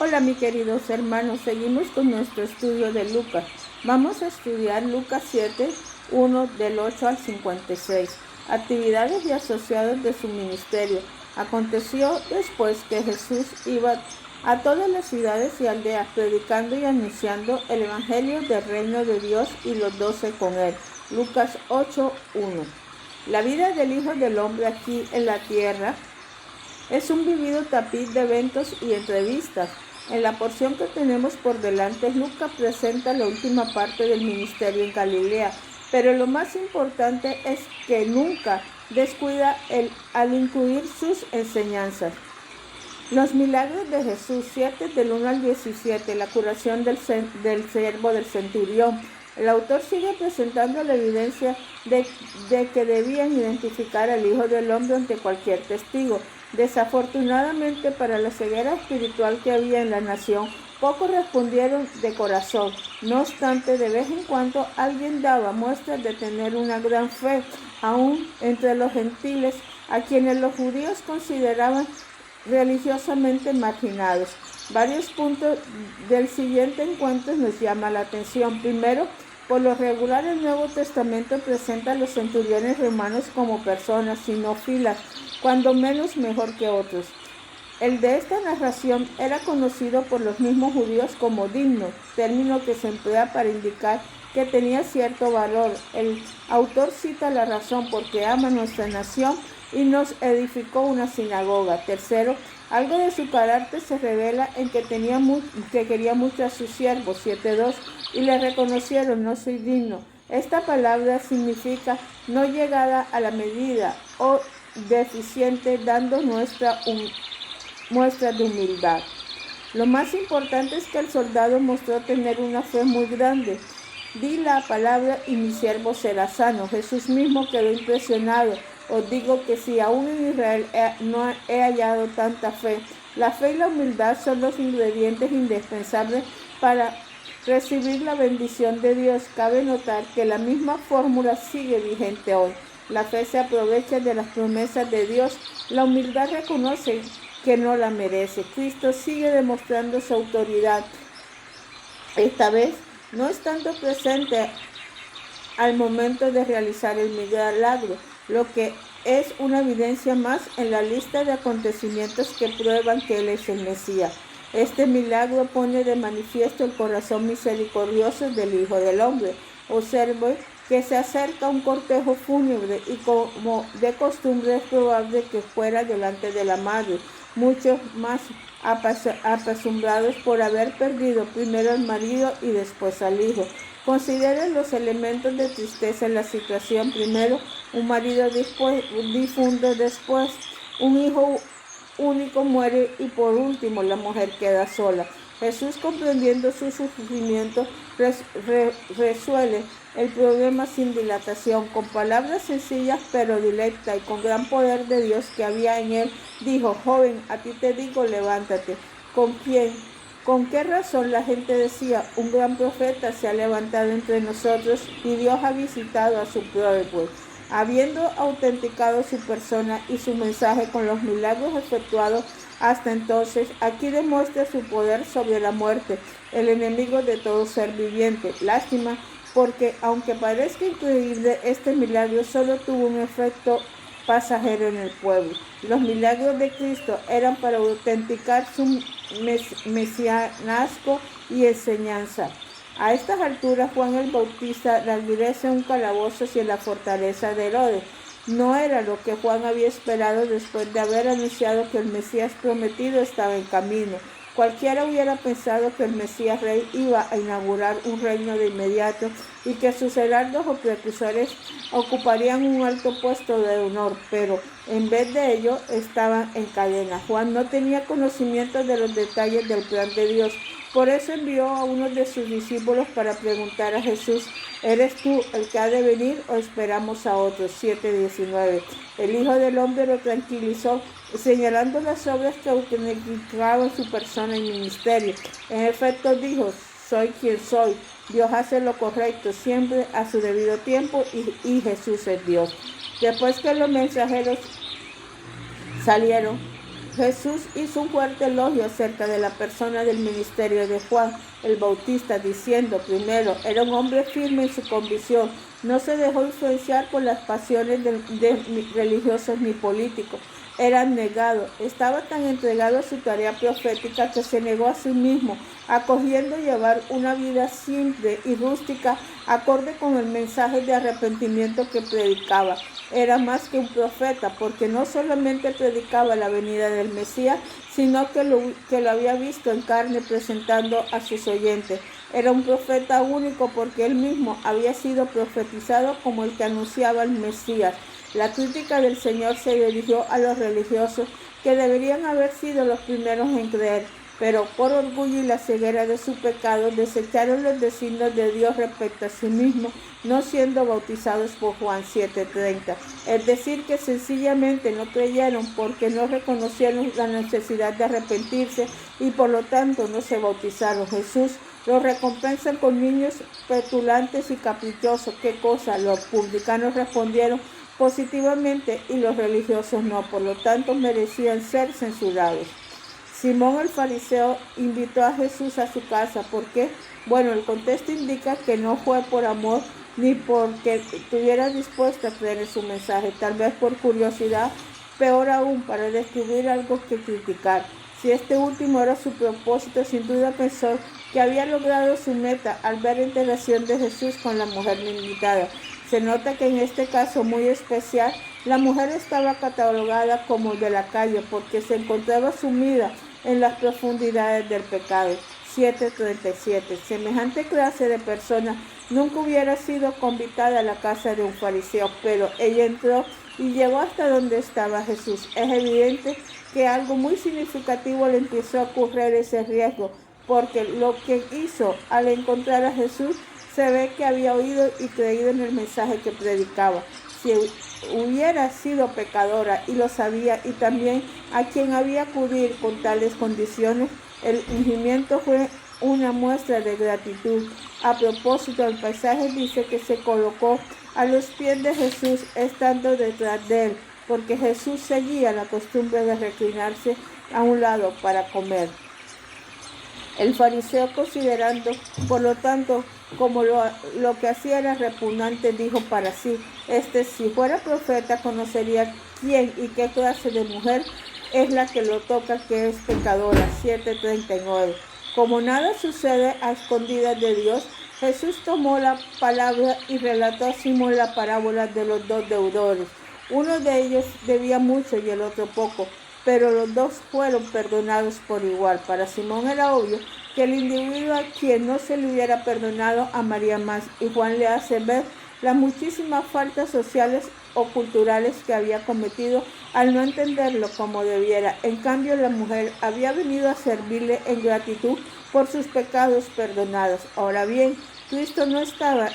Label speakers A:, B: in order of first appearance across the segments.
A: Hola mis queridos hermanos, seguimos con nuestro estudio de Lucas. Vamos a estudiar Lucas 7, 1 del 8 al 56. Actividades y asociados de su ministerio. Aconteció después que Jesús iba a todas las ciudades y aldeas, predicando y anunciando el evangelio del reino de Dios y los 12 con él. Lucas 8, 1. La vida del Hijo del Hombre aquí en la tierra es un vivido tapiz de eventos y entrevistas. En la porción que tenemos por delante, Lucas presenta la última parte del ministerio en Galilea, pero lo más importante es que nunca descuida al incluir sus enseñanzas. Los milagros de Jesús, 7 del 1 al 17, la curación del siervo del centurión. El autor sigue presentando la evidencia de que debían identificar al Hijo del Hombre ante cualquier testigo. Desafortunadamente para la ceguera espiritual que había en la nación, pocos respondieron de corazón. No obstante, de vez en cuando alguien daba muestras de tener una gran fe, aún entre los gentiles, a quienes los judíos consideraban religiosamente marginados. Varios puntos del siguiente encuentro nos llama la atención. Primero, por lo regular el Nuevo Testamento presenta a los centuriones romanos como personas, sino filas, cuando menos mejor que otros. El de esta narración era conocido por los mismos judíos como digno, término que se emplea para indicar que tenía cierto valor. El autor cita la razón porque ama nuestra nación y nos edificó una sinagoga. Tercero, algo de su carácter se revela en que quería mucho a sus siervos, 7:2, y le reconocieron: no soy digno. Esta palabra significa no llegada a la medida o deficiente, dando muestra de humildad. Lo más importante es que el soldado mostró tener una fe muy grande. Di la palabra y mi siervo será sano. Jesús mismo quedó impresionado. Os digo que si aún en Israel no he hallado tanta fe. La fe y la humildad son los ingredientes indispensables para recibir la bendición de Dios. Cabe notar que la misma fórmula sigue vigente hoy. La fe se aprovecha de las promesas de Dios. La humildad reconoce que no la merece. Cristo sigue demostrando su autoridad. Esta vez no estando presente al momento de realizar el milagro, lo que es una evidencia más en la lista de acontecimientos que prueban que Él es el Mesías. Este milagro pone de manifiesto el corazón misericordioso del Hijo del Hombre. Observe que se acerca un cortejo fúnebre y como de costumbre es probable que fuera delante de la madre, muchos más apesumbrados por haber perdido primero al marido y después al hijo. Consideren los elementos de tristeza en la situación. Primero, un marido difunto, después un hijo único muere y por último la mujer queda sola. Jesús, comprendiendo su sufrimiento, resuelve el problema sin dilatación. Con palabras sencillas pero directas y con gran poder de Dios que había en él, dijo: joven, a ti te digo, levántate. ¿Con qué razón la gente decía: un gran profeta se ha levantado entre nosotros y Dios ha visitado a su pueblo? Habiendo autenticado su persona y su mensaje con los milagros efectuados hasta entonces, aquí demuestra su poder sobre la muerte, el enemigo de todo ser viviente. Lástima, porque aunque parezca increíble, este milagro solo tuvo un efecto pasajero en el pueblo. Los milagros de Cristo eran para autenticar su mesianazgo y enseñanza. A estas alturas, Juan el Bautista regresa a un calabozo hacia la fortaleza de Herodes. No era lo que Juan había esperado después de haber anunciado que el Mesías prometido estaba en camino. Cualquiera hubiera pensado que el Mesías Rey iba a inaugurar un reino de inmediato y que sus heraldos o precursores ocuparían un alto puesto de honor, pero en vez de ello estaban en cadena. Juan no tenía conocimiento de los detalles del plan de Dios. Por eso envió a uno de sus discípulos para preguntar a Jesús: ¿eres tú el que ha de venir o esperamos a otros? 7:19. El Hijo del Hombre lo tranquilizó, señalando las obras que autenticaban su persona y ministerio. En efecto dijo: soy quien soy. Dios hace lo correcto siempre a su debido tiempo y Jesús es Dios. Después que los mensajeros salieron, Jesús hizo un fuerte elogio acerca de la persona del ministerio de Juan el Bautista, diciendo: primero, era un hombre firme en su convicción, no se dejó influenciar por las pasiones de religiosos ni políticos, era abnegado, estaba tan entregado a su tarea profética que se negó a sí mismo, acogiendo llevar una vida simple y rústica, acorde con el mensaje de arrepentimiento que predicaba. Era más que un profeta, porque no solamente predicaba la venida del Mesías, sino que lo había visto en carne presentando a sus oyentes. Era un profeta único porque él mismo había sido profetizado como el que anunciaba el Mesías. La crítica del Señor se dirigió a los religiosos, que deberían haber sido los primeros en creer, pero por orgullo y la ceguera de su pecado desecharon los designios de Dios respecto a sí mismo, no siendo bautizados por Juan 7:30. Es decir, que sencillamente no creyeron porque no reconocieron la necesidad de arrepentirse y por lo tanto no se bautizaron. Jesús los recompensa con niños petulantes y caprichosos. ¿Qué cosa? Los publicanos respondieron positivamente y los religiosos no, por lo tanto merecían ser censurados. Simón el fariseo invitó a Jesús a su casa. ¿Por qué? Bueno, el contexto indica que no fue por amor ni porque estuviera dispuesto a creer en su mensaje, tal vez por curiosidad, peor aún, para descubrir algo que criticar. Si este último era su propósito, sin duda pensó que había logrado su meta al ver la interacción de Jesús con la mujer invitada. Se nota que en este caso muy especial, la mujer estaba catalogada como de la calle porque se encontraba sumida en las profundidades del pecado. 7:37. Semejante clase de persona nunca hubiera sido convidada a la casa de un fariseo, pero ella entró y llegó hasta donde estaba Jesús. Es evidente que algo muy significativo le empezó a ocurrir ese riesgo, porque lo que hizo al encontrar a Jesús se ve que había oído y creído en el mensaje que predicaba. Si hubiera sido pecadora y lo sabía, y también a quien había acudir con tales condiciones, el ungimiento fue una muestra de gratitud. A propósito, el pasaje dice que se colocó a los pies de Jesús estando detrás de él, porque Jesús seguía la costumbre de reclinarse a un lado para comer. El fariseo, considerando, por lo tanto, como lo que hacía era repugnante, dijo para sí: si fuera profeta, conocería quién y qué clase de mujer es la que lo toca, que es pecadora. 7:39. Como nada sucede a escondidas de Dios, Jesús tomó la palabra y relató a Simón la parábola de los dos deudores. Uno de ellos debía mucho y el otro poco, pero los dos fueron perdonados por igual. Para Simón era obvio que el individuo a quien no se le hubiera perdonado amaría más, y Juan le hace ver las muchísimas faltas sociales o culturales que había cometido al no entenderlo como debiera. En cambio, la mujer había venido a servirle en gratitud por sus pecados perdonados. Ahora bien, Cristo no estaba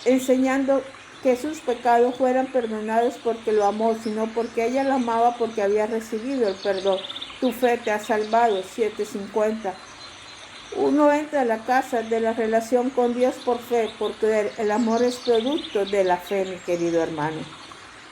A: enseñando que sus pecados fueran perdonados porque lo amó, sino porque ella lo amaba, porque había recibido el perdón. Tu fe te ha salvado. 7:50. Uno entra a la casa de la relación con Dios por fe, por creer. El amor es producto de la fe, mi querido hermano.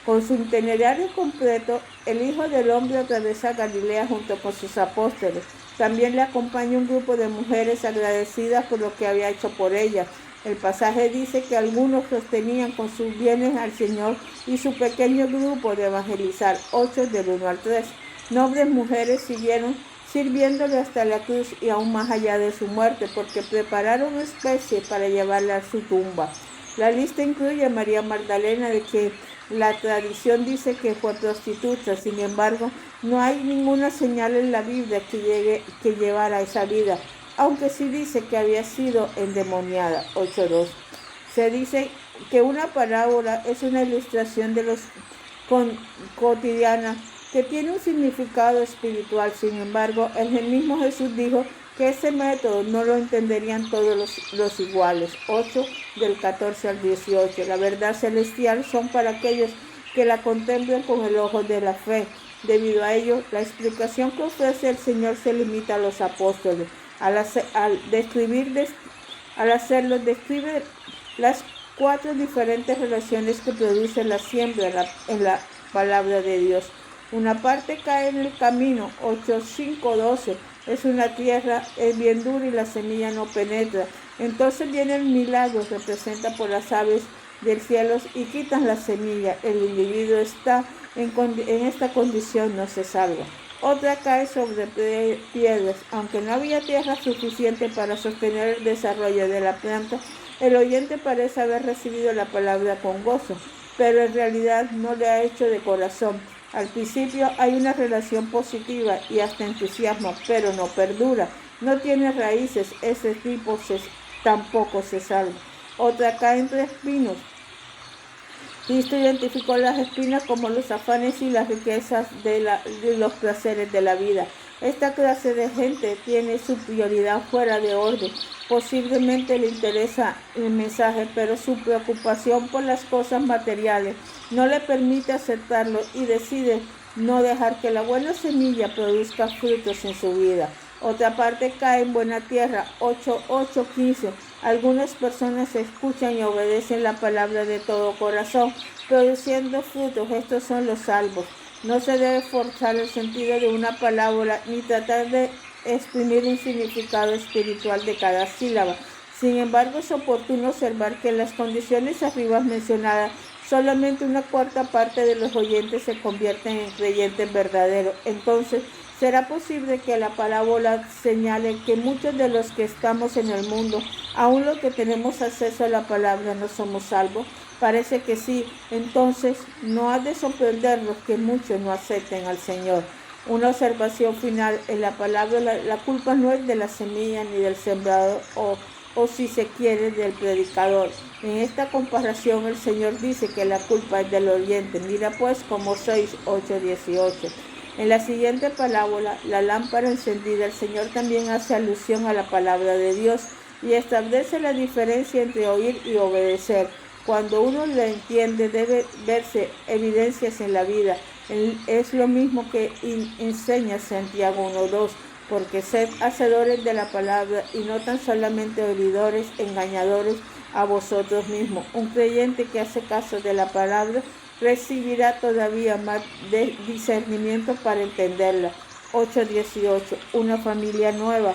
A: Con su itinerario completo, el Hijo del Hombre atraviesa Galilea junto con sus apóstoles. También le acompaña un grupo de mujeres agradecidas por lo que había hecho por ellas. El pasaje dice que algunos sostenían con sus bienes al Señor y su pequeño grupo de evangelizar. 8 del 1 al 3. Nobles mujeres siguieron sirviéndole hasta la cruz y aún más allá de su muerte, porque prepararon especies para llevarla a su tumba. La lista incluye a María Magdalena, de que la tradición dice que fue prostituta. Sin embargo, no hay ninguna señal en la Biblia que llevara esa vida, aunque sí dice que había sido endemoniada. 8:2. Se dice que una parábola es una ilustración de los cotidiana que tiene un significado espiritual. Sin embargo, el mismo Jesús dijo que ese método no lo entenderían todos los iguales. 8 del 14 al 18. La verdad celestial son para aquellos que la contemplan con el ojo de la fe. Debido a ello, la explicación que ofrece el Señor se limita a los apóstoles. Al hacerlo, describe las 4 diferentes relaciones que produce la siembra en la palabra de Dios. Una parte cae en el camino, 8, 5, 12. Es una tierra bien dura y la semilla no penetra. Entonces viene el milagro, representa por las aves del cielo y quitan la semilla. El individuo está en esta condición, no se salva. Otra cae sobre piedras. Aunque no había tierra suficiente para sostener el desarrollo de la planta, el oyente parece haber recibido la palabra con gozo, pero en realidad no le ha hecho de corazón. Al principio hay una relación positiva y hasta entusiasmo, pero no perdura. No tiene raíces, ese tipo tampoco se salva. Otra cae entre espinos. Cristo identificó las espinas como los afanes y las riquezas de los placeres de la vida. Esta clase de gente tiene su prioridad fuera de orden. Posiblemente le interesa el mensaje, pero su preocupación por las cosas materiales no le permite aceptarlo y decide no dejar que la buena semilla produzca frutos en su vida. Otra parte cae en buena tierra, 8:15. Algunas personas escuchan y obedecen la palabra de todo corazón, produciendo frutos. Estos son los salvos. No se debe forzar el sentido de una palabra ni tratar de exprimir un significado espiritual de cada sílaba. Sin embargo, es oportuno observar que en las condiciones arriba mencionadas, solamente una cuarta parte de los oyentes se convierten en creyentes verdaderos. Entonces, ¿será posible que la parábola señale que muchos de los que estamos en el mundo, aun los que tenemos acceso a la palabra, no somos salvos? Parece que sí. Entonces, no ha de sorprendernos que muchos no acepten al Señor. Una observación final: en la palabra la culpa no es de la semilla ni del sembrador o si se quiere del predicador. En esta comparación el Señor dice que la culpa es del oyente. Mira pues como 6:8-18. En la siguiente parábola, la lámpara encendida, el Señor también hace alusión a la palabra de Dios y establece la diferencia entre oír y obedecer. Cuando uno la entiende, debe verse evidencias en la vida. Es lo mismo que enseña Santiago 1:2, porque sed hacedores de la palabra y no tan solamente oidores, engañadores a vosotros mismos. Un creyente que hace caso de la palabra recibirá todavía más de discernimiento para entenderla. 8:18. Una familia nueva.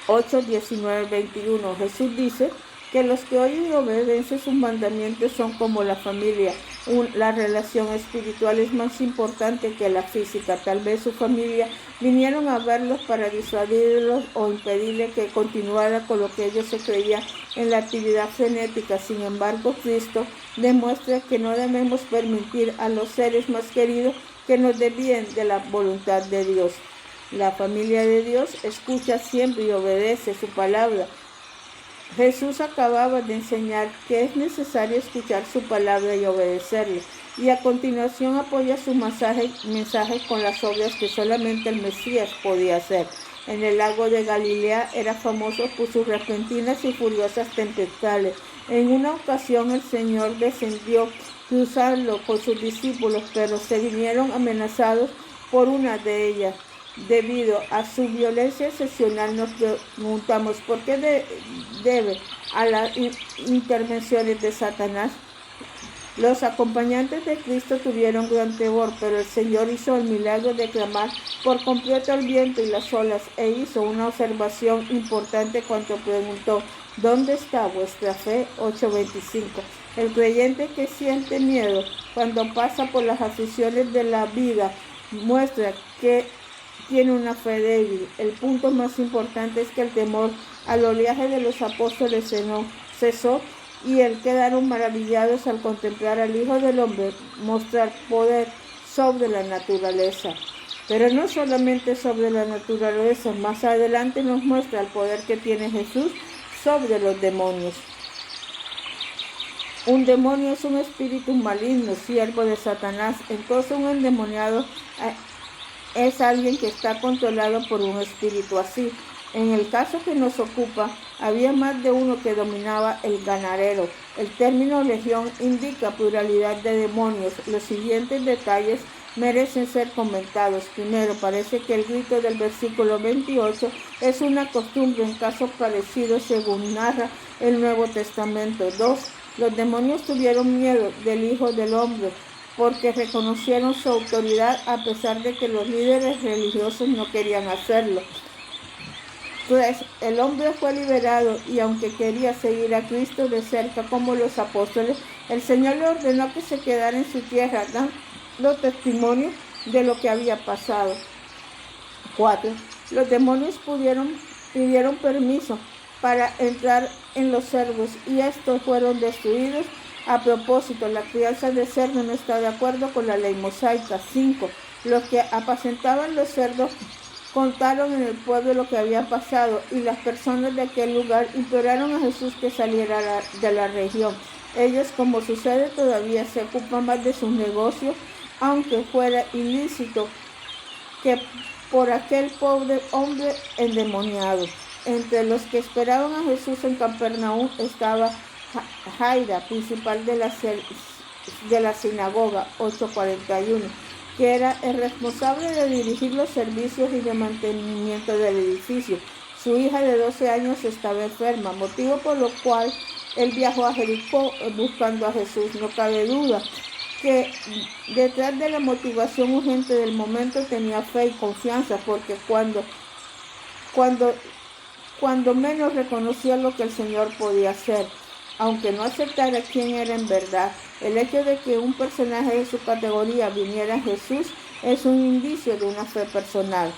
A: 8:19-21. Jesús dice que los que oyen y obedecen sus mandamientos son como la familia. La relación espiritual es más importante que la física. Tal vez su familia vinieron a verlos para disuadirlos o impedirle que continuara con lo que ellos se creían en la actividad frenética. Sin embargo, Cristo demuestra que no debemos permitir a los seres más queridos que nos desvíen de la voluntad de Dios. La familia de Dios escucha siempre y obedece su palabra. Jesús acababa de enseñar que es necesario escuchar su palabra y obedecerle, y a continuación apoya su mensaje con las obras que solamente el Mesías podía hacer. En el lago de Galilea era famoso por sus repentinas y furiosas tempestades. En una ocasión el Señor descendió cruzarlo con sus discípulos, pero se vinieron amenazados por una de ellas. Debido a su violencia excepcional, nos preguntamos por qué debe a las intervenciones de Satanás. Los acompañantes de Cristo tuvieron gran temor, pero el Señor hizo el milagro de calmar por completo el viento y las olas e hizo una observación importante cuando preguntó: ¿dónde está vuestra fe? 8:25. El creyente que siente miedo cuando pasa por las aflicciones de la vida muestra que tiene una fe débil. El punto más importante es que el temor al oleaje de los apóstoles cesó y quedaron maravillados al contemplar al Hijo del Hombre mostrar poder sobre la naturaleza. Pero no solamente sobre la naturaleza, más adelante nos muestra el poder que tiene Jesús sobre los demonios. Un demonio es un espíritu maligno, siervo de Satanás. Entonces un endemoniado es alguien que está controlado por un espíritu así. En el caso que nos ocupa, había más de uno que dominaba el ganadero. El término legión indica pluralidad de demonios. Los siguientes detalles merecen ser comentados. Primero, parece que el grito del versículo 28 es una costumbre en casos parecidos según narra el Nuevo Testamento. 2. Los demonios tuvieron miedo del Hijo del Hombre porque reconocieron su autoridad a pesar de que los líderes religiosos no querían hacerlo. Pues el hombre fue liberado y aunque quería seguir a Cristo de cerca como los apóstoles, el Señor le ordenó que se quedara en su tierra dando testimonio de lo que había pasado. 4. Los demonios pidieron permiso para entrar en los cerdos y estos fueron destruidos. A propósito, la crianza de cerdo no está de acuerdo con la ley mosaica. 5. Los que apacentaban los cerdos contaron en el pueblo lo que había pasado y las personas de aquel lugar imploraron a Jesús que saliera de la región. Ellos, como sucede todavía, se ocupan más de sus negocios, aunque fuera ilícito, que por aquel pobre hombre endemoniado. Entre los que esperaban a Jesús en Capernaum estaba Jairo, principal de la sinagoga, 8:41, que era el responsable de dirigir los servicios y de mantenimiento del edificio. Su hija de 12 años estaba enferma, motivo por lo cual él viajó a Jericó buscando a Jesús. No cabe duda que detrás de la motivación urgente del momento tenía fe y confianza, porque cuando menos reconoció lo que el Señor podía hacer, aunque no aceptara quién era en verdad. El hecho de que un personaje de su categoría viniera a Jesús es un indicio de una fe personal.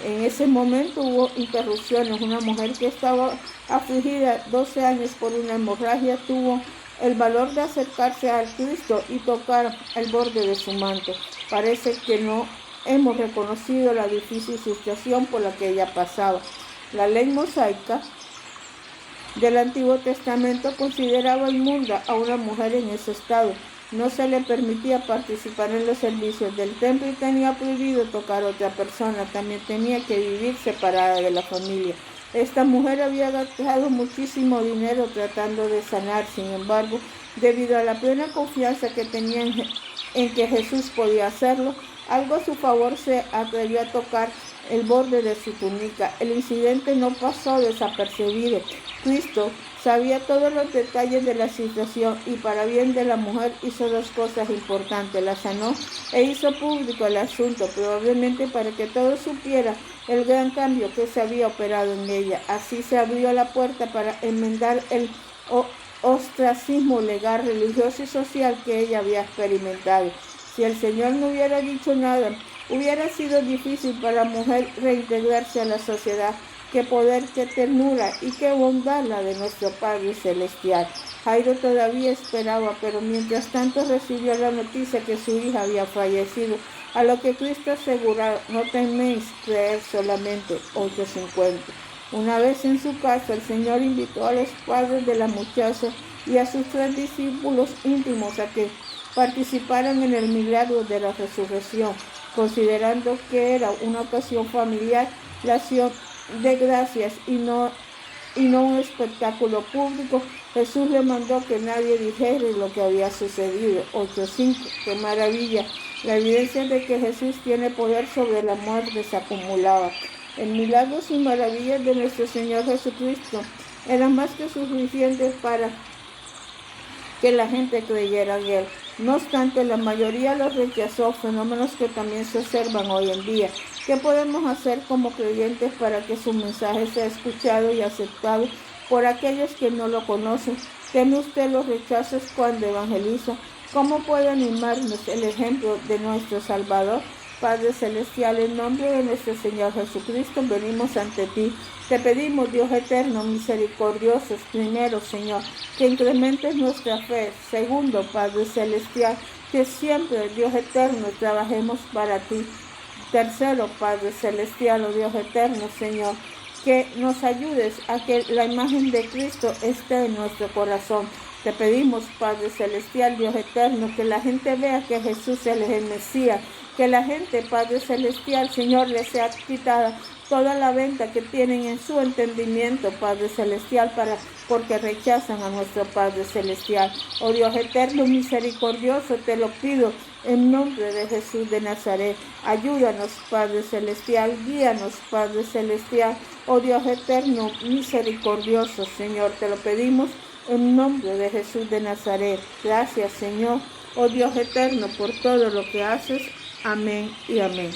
A: En ese momento hubo interrupciones. Una mujer que estaba afligida 12 años por una hemorragia tuvo el valor de acercarse al Cristo y tocar el borde de su manto. Parece que no hemos reconocido la difícil situación por la que ella pasaba. La ley mosaica del Antiguo Testamento consideraba inmunda a una mujer en ese estado. No se le permitía participar en los servicios del templo y tenía prohibido tocar a otra persona. También tenía que vivir separada de la familia. Esta mujer había gastado muchísimo dinero tratando de sanar. Sin embargo, debido a la plena confianza que tenía en que Jesús podía hacerlo, algo a su favor, se atrevió a tocar el borde de su túnica. El incidente no pasó desapercibido. Cristo sabía todos los detalles de la situación y para bien de la mujer hizo dos cosas importantes. La sanó e hizo público el asunto, probablemente para que todos supieran el gran cambio que se había operado en ella. Así se abrió la puerta para enmendar el ostracismo legal, religioso y social que ella había experimentado. Si el Señor no hubiera dicho nada, hubiera sido difícil para la mujer reintegrarse a la sociedad. Qué poder, qué ternura y qué bondad la de nuestro Padre Celestial. Jairo todavía esperaba, pero mientras tanto recibió la noticia que su hija había fallecido, a lo que Cristo aseguró: no teméis, creer solamente. 8:50. Una vez en su casa, el Señor invitó a los padres de la muchacha y a sus 3 discípulos íntimos a que participaran en el milagro de la resurrección. Considerando que era una ocasión familiar, la acción de gracias y no un espectáculo público, Jesús le mandó que nadie dijera lo que había sucedido. 8:5. ¡Qué maravilla! La evidencia de que Jesús tiene poder sobre la muerte se acumulaba. El milagros y maravillas de nuestro Señor Jesucristo eran más que suficientes para que la gente creyera en Él. No obstante, la mayoría los rechazó, fenómenos que también se observan hoy en día. ¿Qué podemos hacer como creyentes para que su mensaje sea escuchado y aceptado por aquellos que no lo conocen? ¿Teme usted los rechazos cuando evangeliza? ¿Cómo puede animarnos el ejemplo de nuestro Salvador? Padre Celestial, en nombre de nuestro Señor Jesucristo, venimos ante ti. Te pedimos, Dios eterno, misericordioso, primero, Señor, que incrementes nuestra fe. Segundo, Padre Celestial, que siempre, Dios eterno, trabajemos para ti. Tercero, Padre Celestial, oh Dios eterno, Señor, que nos ayudes a que la imagen de Cristo esté en nuestro corazón. Te pedimos, Padre Celestial, Dios eterno, que la gente vea que Jesús es el Mesías, que la gente, Padre Celestial, Señor, les sea quitada toda la venta que tienen en su entendimiento, Padre Celestial, porque rechazan a nuestro Padre Celestial. Oh Dios eterno, misericordioso, te lo pido en nombre de Jesús de Nazaret. Ayúdanos, Padre Celestial, guíanos, Padre Celestial. Oh Dios eterno, misericordioso, Señor, te lo pedimos en nombre de Jesús de Nazaret. Gracias, Señor. oh Dios eterno, por todo lo que haces. Amén y amén.